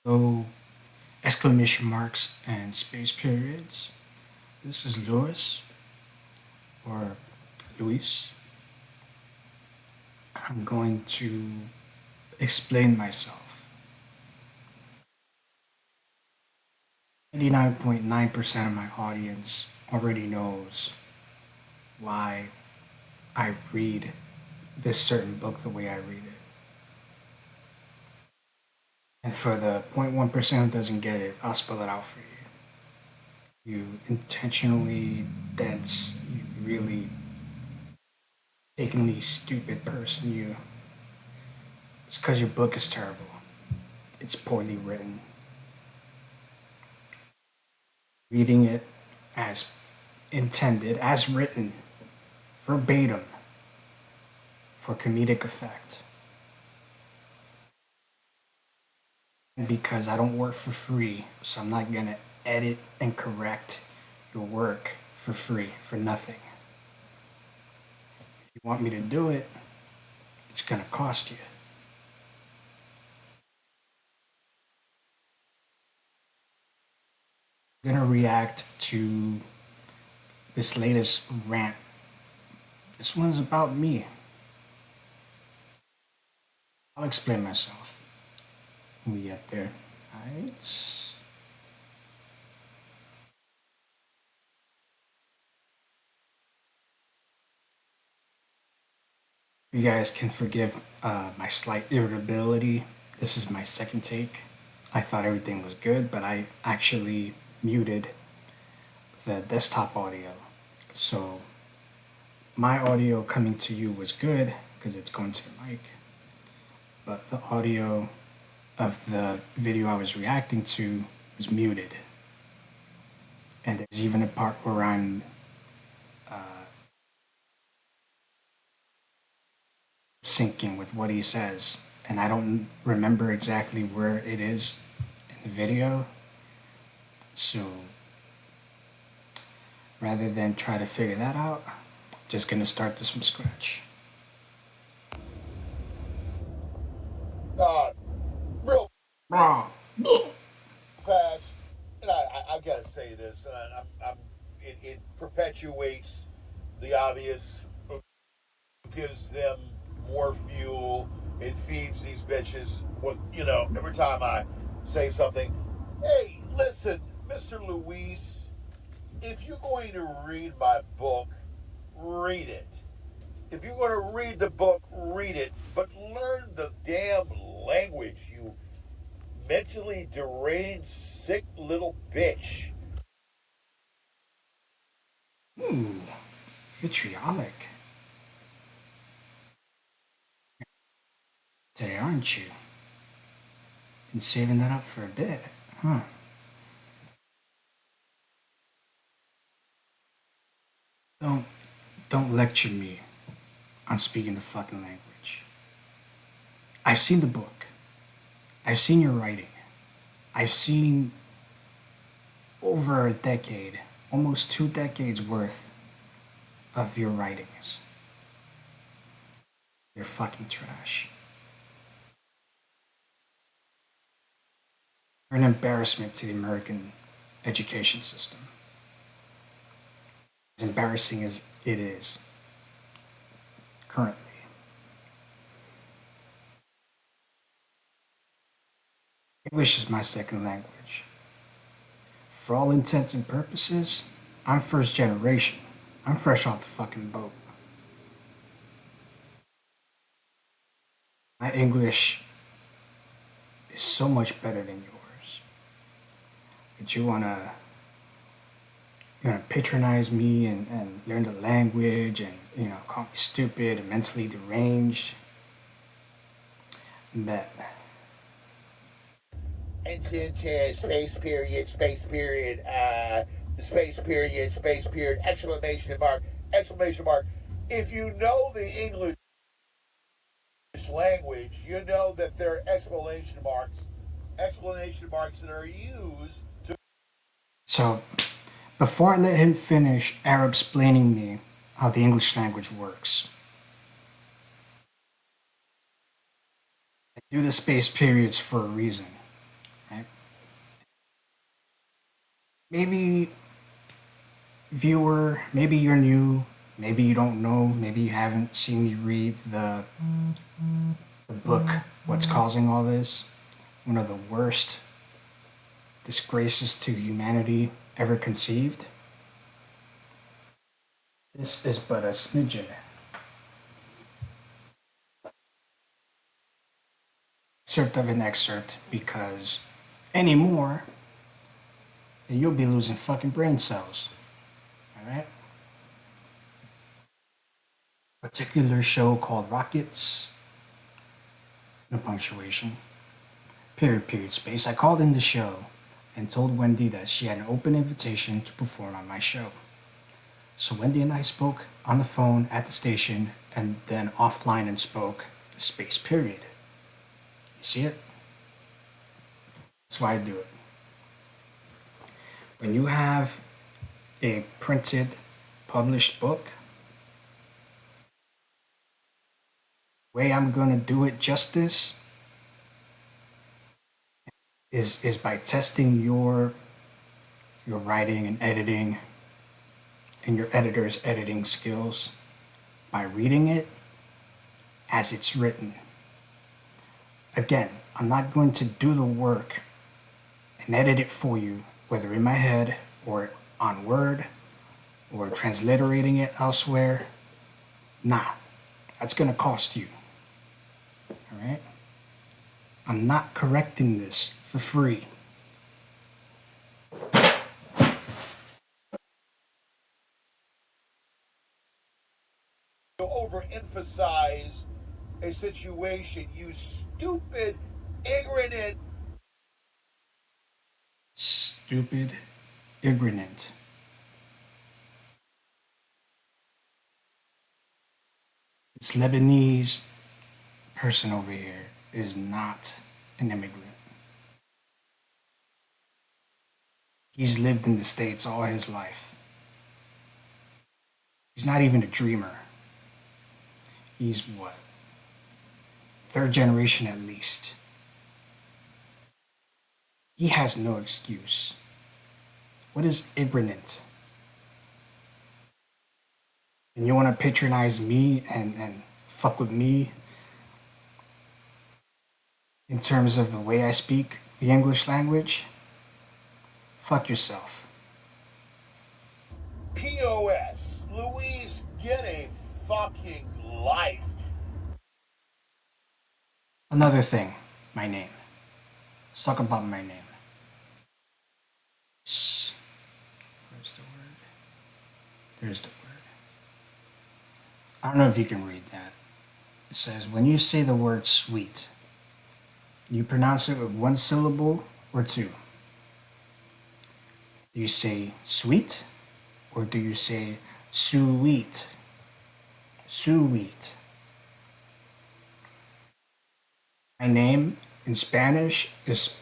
So, exclamation marks and space periods. This is Louis, or Luis. I'm going to explain myself. 99.9% of my audience already knows why I read this certain book the way I read it. And for the 0.1% who doesn't get it, I'll spell it out for you. You intentionally dense, you really takenly stupid person, you. It's because your book is terrible. It's poorly written. Reading it as intended, as written, verbatim, for comedic effect. And because I don't work for free, so I'm not gonna edit and correct your work for free, for nothing. If you want me to do it, it's gonna cost you. I'm gonna react to this latest rant. This one's about me. I'll explain myself when we get there. Alright. You guys can forgive my slight irritability. This is my second take. I thought everything was good, but I actually muted the desktop audio. So my audio coming to you was good because it's going to the mic, but the audio of the video I was reacting to was muted. And there's even a part where I'm syncing with what he says, and I don't remember exactly where it is in the video. So rather than try to figure that out, I'm just gonna start this from scratch. Uh, real Wrong. fast, and I've got to say this, and it perpetuates the obvious, gives them more fuel, it feeds these bitches with, every time I say something, hey, listen, Mr. Luis, if you're going to read my book, read it. If you're going to read the book, read it, but learn the damn language, you mentally deranged, sick little bitch. Ooh, vitriolic today, aren't you? Been saving that up for a bit, huh? Don't don't lecture me on speaking the fucking language. I've seen the book. I've seen your writing. I've seen over a decade, almost 2 decades worth of your writings. You're fucking trash. You're an embarrassment to the American education system. As embarrassing as it is currently. English is my second language. For all intents and purposes, I'm first generation. I'm fresh off the fucking boat. My English is so much better than yours. But you wanna patronize me and learn the language and call me stupid and mentally deranged. Bet. Space period, space period, space period, exclamation mark, exclamation mark. If you know the English language, you know that there are explanation marks that are used to. So, before I let him finish Arab explaining me how the English language works, I do the space periods for a reason. Right? maybe viewer, maybe you're new, maybe you don't know, maybe you haven't seen me read the book, What's Causing All This? One of the worst disgraces to humanity ever conceived. This is but a smidgen excerpt of an excerpt because anymore, then you'll be losing fucking brain cells. Alright? Particular show called Rockets. No punctuation. Period, space. I called in the show and told Wendy that she had an open invitation to perform on my show. So Wendy and I spoke on the phone at the station and then offline and spoke space period. You see it? That's why I do it. When you have a printed, published book, the way I'm gonna do it justice is by testing your writing and editing and your editor's editing skills by reading it as it's written. Again, I'm not going to do the work and edit it for you, whether in my head or on Word or transliterating it elsewhere. Nah, that's gonna cost you. All right? I'm not correcting this for free. To overemphasize a situation, you stupid, ignorant. Stupid, ignorant. This Lebanese person over here is not an immigrant. He's lived in the States all his life. He's not even a dreamer. He's what? Third generation at least. He has no excuse. What is ignorant? And you want to patronize me and fuck with me in terms of the way I speak the English language? Fuck yourself. POS. Louise, get a fucking life. Another thing, my name. Let's talk about my name. Where's the word? There's the word. I don't know if you can read that. It says, when you say the word sweet, you pronounce it with one syllable or two. Do you say sweet or do you say sweet? Sweet. My name in Spanish is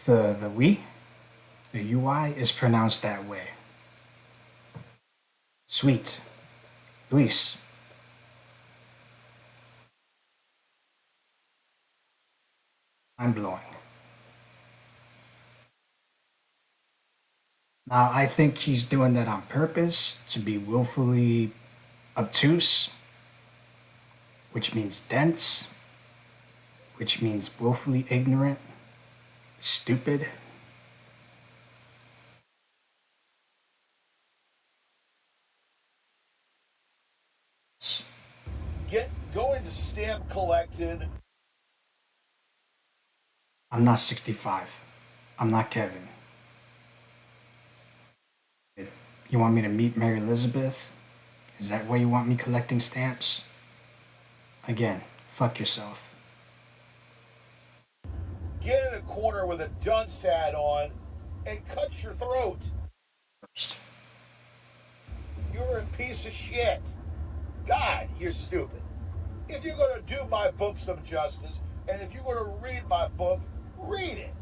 the we, the UI is pronounced that way. Sweet. Luis. Mind blowing. Now, I think he's doing that on purpose to be willfully obtuse, which means dense, which means willfully ignorant, stupid. Go into stamp collecting. I'm not 65. I'm not Kevin. You want me to meet Mary Elizabeth? Is that why you want me collecting stamps? Again, fuck yourself. Get in a corner with a dunce hat on and cut your throat. First. You're a piece of shit. God, you're stupid. If you're going to do my book some justice, and if you're going to read my book, read it.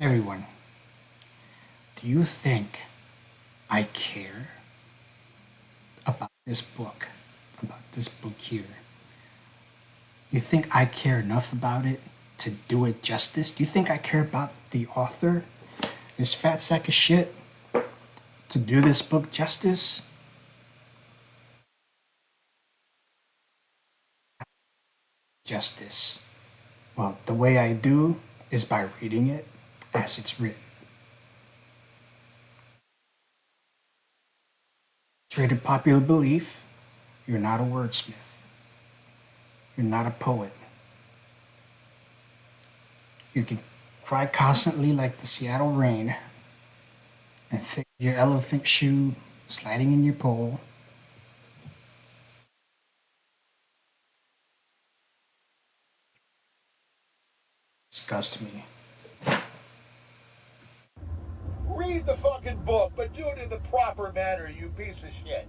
Everyone, do you think I care about this book? about this book here. You think I care enough about it to do it justice? Do you think I care about the author, this fat sack of shit, to do this book justice? Justice. Well, the way I do is by reading it as it's written. Traded popular belief, you're not a wordsmith. You're not a poet. You can cry constantly like the Seattle rain and think your elephant shoe sliding in your pole. Disgust me. Read the fucking book, but do it in the proper manner, you piece of shit.